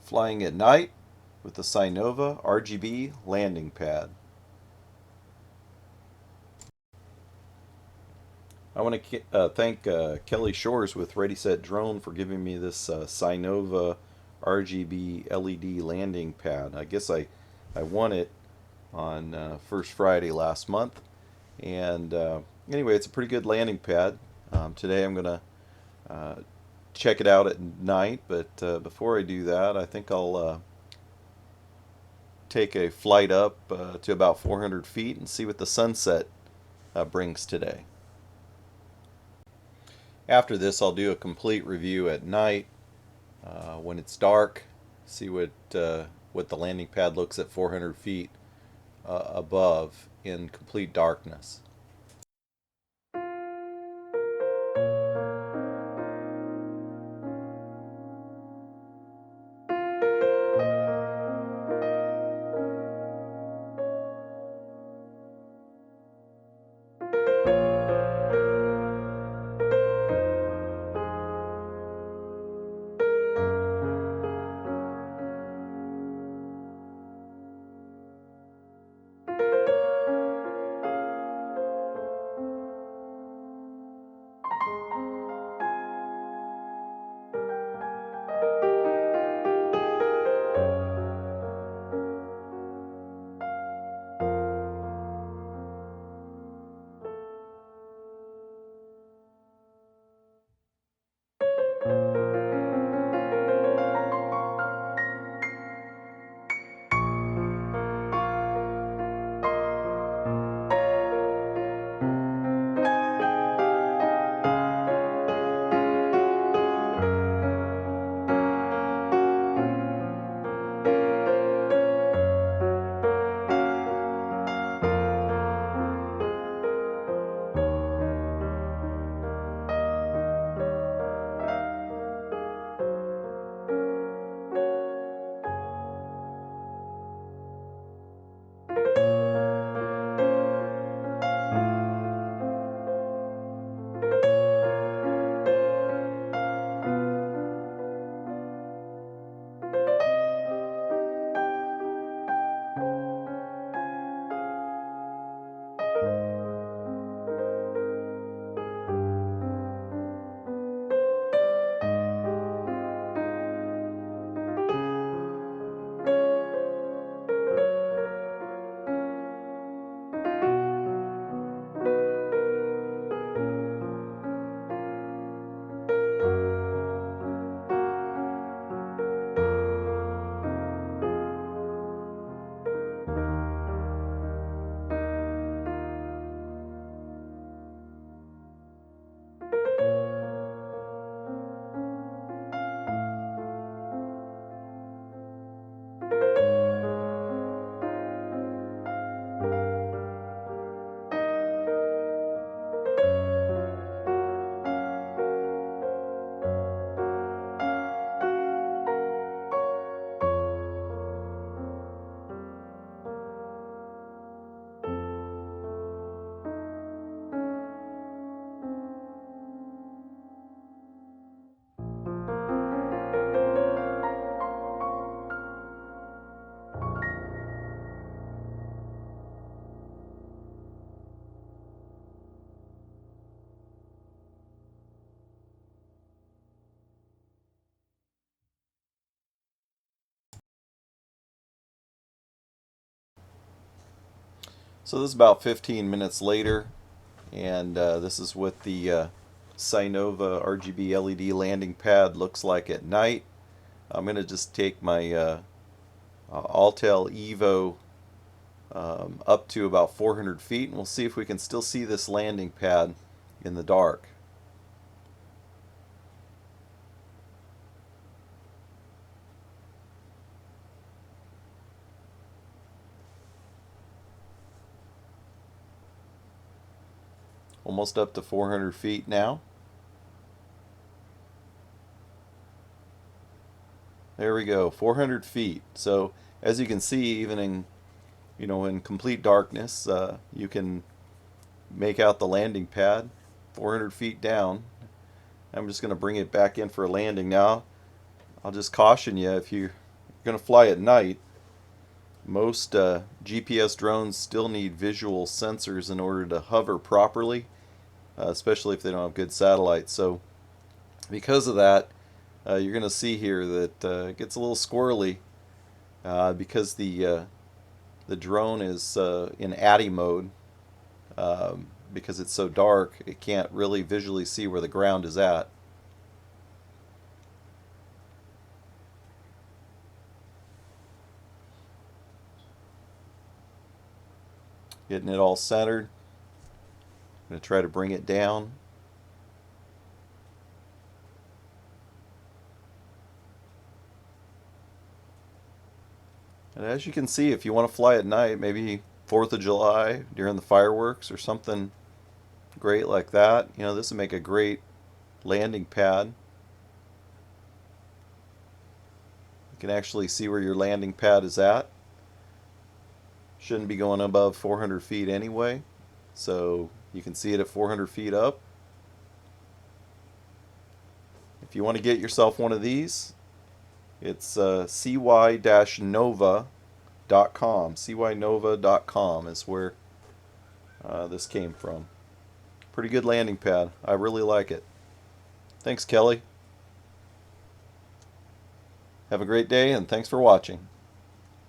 Flying at night with the Sinova RGB landing pad. I want to thank Kelly Shores with Ready Set Drone for giving me this Sinova RGB LED landing pad. I guess I won it on First Friday last month. And anyway, it's a pretty good landing pad. Today I'm going to uh, check it out at night, but before I do that, I think I'll take a flight up to about 400 feet and see what the sunset brings today. After this, I'll do a complete review at night when it's dark, see what the landing pad looks at 400 feet above in complete darkness. So this is about 15 minutes later, and this is what the Sinova RGB LED landing pad looks like at night. I'm going to just take my Autel Evo up to about 400 feet, and we'll see if we can still see this landing pad in the dark. Almost up to 400 feet now. There we go, 400 feet. So as you can see, even in complete darkness, you can make out the landing pad 400 feet down. I'm just going to bring it back in for a landing now. I'll just caution you, if you going to fly at night, most GPS drones still need visual sensors in order to hover properly, especially if they don't have good satellites. So because of that, you're going to see here that it gets a little squirrely because the drone is in ATTI mode. Because it's so dark, it can't really visually see where the ground is at. Getting it all centered. I'm going to try to bring it down. And as you can see, if you want to fly at night, maybe 4th of July during the fireworks or something great like that, this would make a great landing pad. You can actually see where your landing pad is at. Shouldn't be going above 400 feet anyway, so you can see it at 400 feet up. If you want to get yourself one of these, it's cy-nova.com. cynova.com is where this came from. Pretty good landing pad. I really like it. Thanks, Kelly. Have a great day, and thanks for watching.